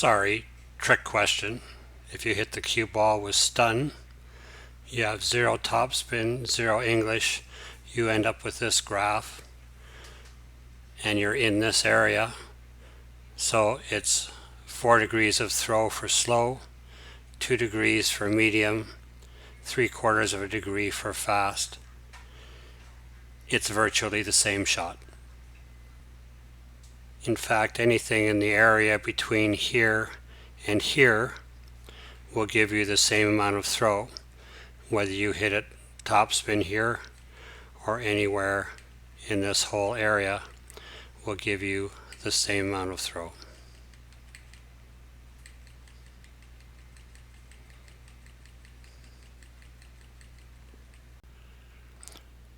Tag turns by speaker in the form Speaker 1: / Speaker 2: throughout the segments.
Speaker 1: Sorry, trick question. If you hit the cue ball with stun, you have 0 topspin, 0 English, you end up with this graph, and you're in this area. So it's 4 degrees of throw for slow, 2 degrees for medium, 3/4 of a degree for fast. It's virtually the same shot. In fact, anything in the area between here and here will give you the same amount of throw, whether you hit it topspin here or anywhere in this whole area will give you the same amount of throw.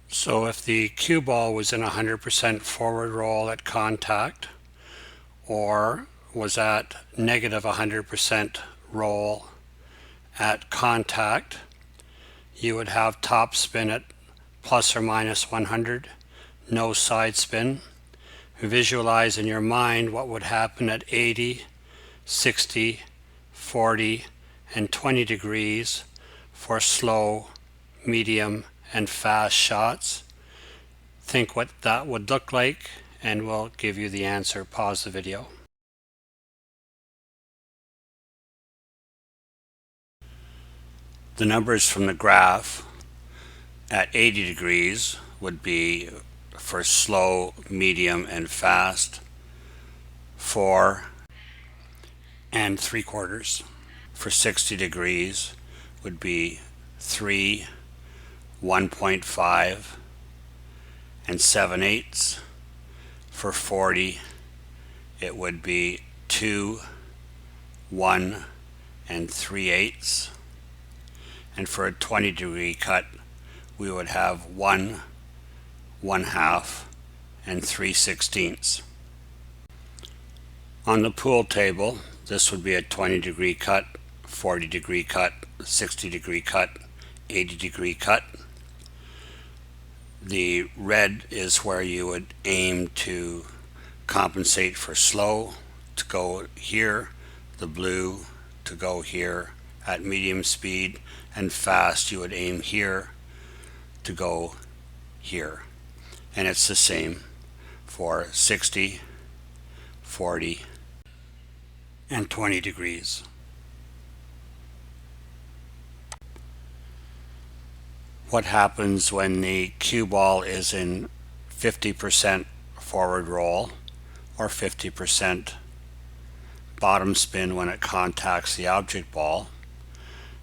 Speaker 1: So if the cue ball was in 100% forward roll at contact, or was at negative 100% roll at contact, you would have top spin at plus or minus 100, no side spin. Visualize in your mind what would happen at 80, 60, 40, and 20 degrees for slow, medium, and fast shots. Think what that would look like, and we'll give you the answer. Pause the video. The numbers from the graph at 80 degrees would be for slow, medium, and fast, 4 and 3/4. For 60 degrees would be 3, 1.5, and 7/8. For 40, it would be 2, 1, and 3/8. And for a 20 degree cut, we would have 1, 1/2, and 3/16. On the pool table, this would be a 20 degree cut, 40 degree cut, 60 degree cut, 80 degree cut. The red is where you would aim to compensate for slow to go here, the blue to go here at medium speed, and fast you would aim here to go here. And it's the same for 60, 40, and 20 degrees. What happens when the cue ball is in 50% forward roll or 50% bottom spin when it contacts the object ball?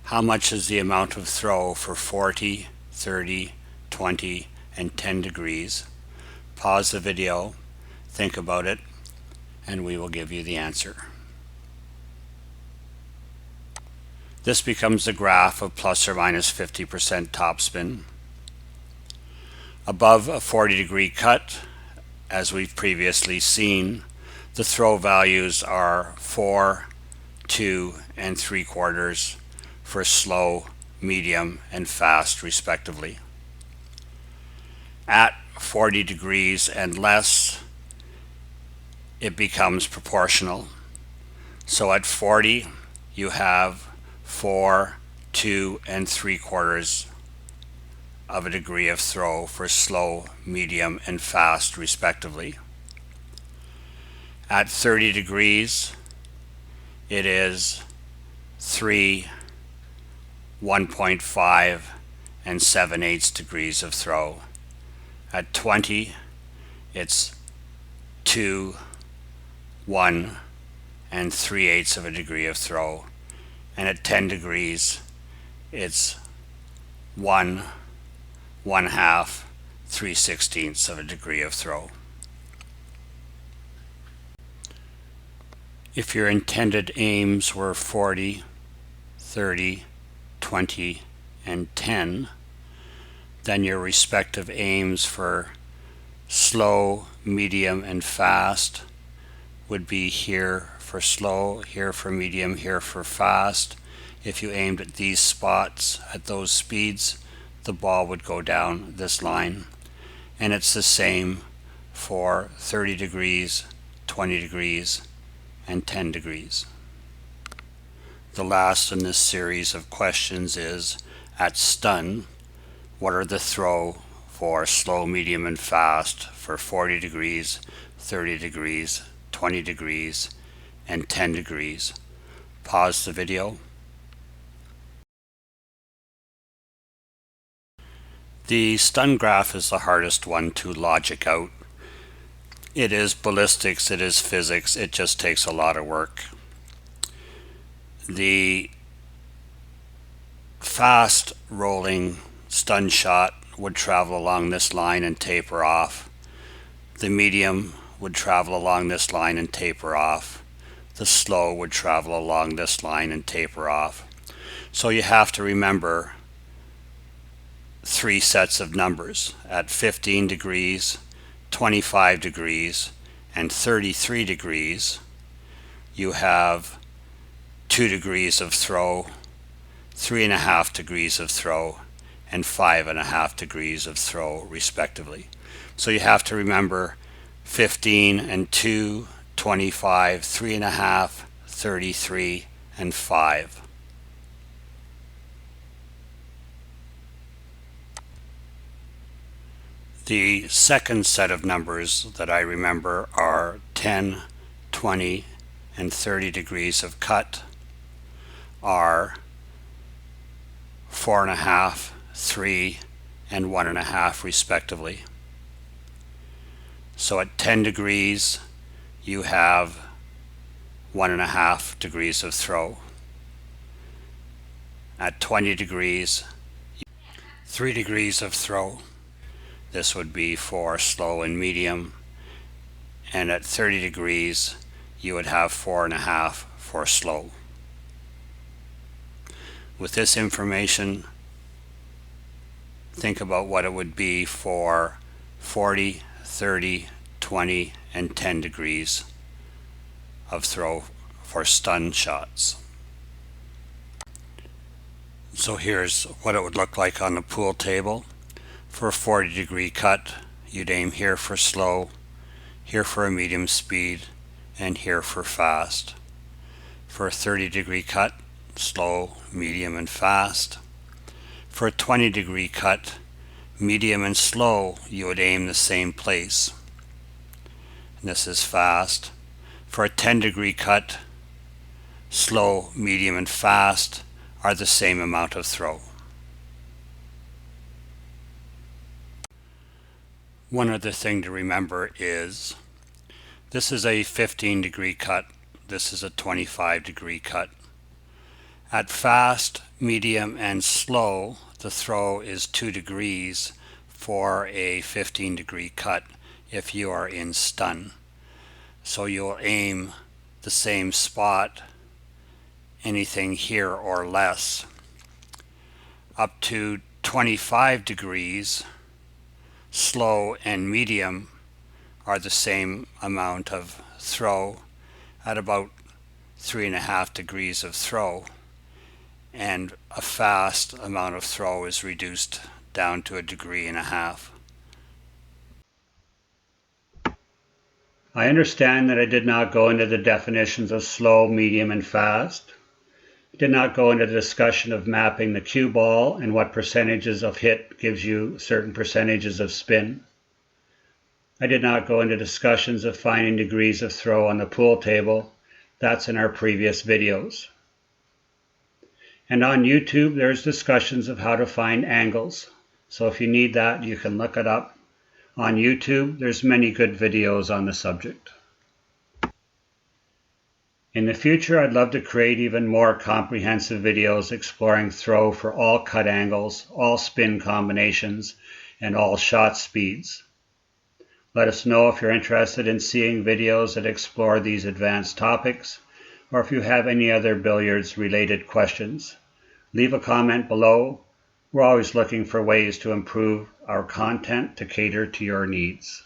Speaker 1: How much is the amount of throw for 40, 30, 20, and 10 degrees? Pause the video, think about it, and we will give you the answer. This becomes the graph of plus or minus 50% topspin. Above a 40 degree cut, as we've previously seen, the throw values are 4, 2, and 3/4 for slow, medium, and fast respectively. At 40 degrees and less, it becomes proportional. So at 40, you have 4, 2, and 3/4 of a degree of throw for slow, medium, and fast respectively. At 30 degrees, it is 3, 1.5, and 7/8 degrees of throw. At 20, it's 2, 1, and 3/8 of a degree of throw. And at 10 degrees, it's 1, 1/2, 3/16 of a degree of throw. If your intended aims were 40, 30, 20, and 10, then your respective aims for slow, medium, and fast would be here for slow, here for medium, here for fast. If you aimed at these spots at those speeds, the ball would go down this line. And it's the same for 30 degrees, 20 degrees, and 10 degrees. The last in this series of questions is, at stun, what are the throw for slow, medium, and fast for 40 degrees, 30 degrees, 20 degrees, and 10 degrees? Pause the video. The stun graph is the hardest one to logic out. It is ballistics, it is physics, it just takes a lot of work. The fast rolling stun shot would travel along this line and taper off. The medium would travel along this line and taper off. The slow would travel along this line and taper off. So you have to remember 3 sets of numbers. At 15 degrees, 25 degrees, and 33 degrees, you have 2 degrees of throw, 3.5 degrees of throw, and 5.5 degrees of throw, respectively. So you have to remember 15 and 2, 25, 3.5, 33, and 5. The second set of numbers that I remember are 10, 20, and 30 degrees of cut, are 4.5, 3, and 1.5 respectively. So at 10 degrees you have 1.5 degrees of throw. At 20 degrees, 3 degrees of throw. This would be for slow and medium. And at 30 degrees you would have 4.5 for slow. With this information, think about what it would be for 40, 30, 20, and 10 degrees of throw for stun shots. So here's what it would look like on the pool table. For a 40 degree cut, you'd aim here for slow, here for a medium speed, and here for fast. For a 30 degree cut, slow, medium, and fast. For a 20 degree cut, medium and slow, you would aim the same place. And this is fast. For a 10 degree cut, slow, medium, and fast are the same amount of throw. One other thing to remember is this is a 15 degree cut, this is a 25 degree cut. At fast, medium, and slow, the throw is 2 degrees for a 15 degree cut if you are in stun. So you'll aim the same spot, anything here or less. Up to 25 degrees, slow and medium are the same amount of throw at about 3.5 degrees of throw, and a fast amount of throw is reduced down to 1.5 degrees. I understand that I did not go into the definitions of slow, medium, and fast. I did not go into the discussion of mapping the cue ball and what percentages of hit gives you certain percentages of spin. I did not go into discussions of finding degrees of throw on the pool table. That's in our previous videos. And on YouTube, there's discussions of how to find angles. So if you need that, you can look it up. On YouTube, there's many good videos on the subject. In the future, I'd love to create even more comprehensive videos exploring throw for all cut angles, all spin combinations, and all shot speeds. Let us know if you're interested in seeing videos that explore these advanced topics, or if you have any other billiards related questions. Leave a comment below. We're always looking for ways to improve our content to cater to your needs.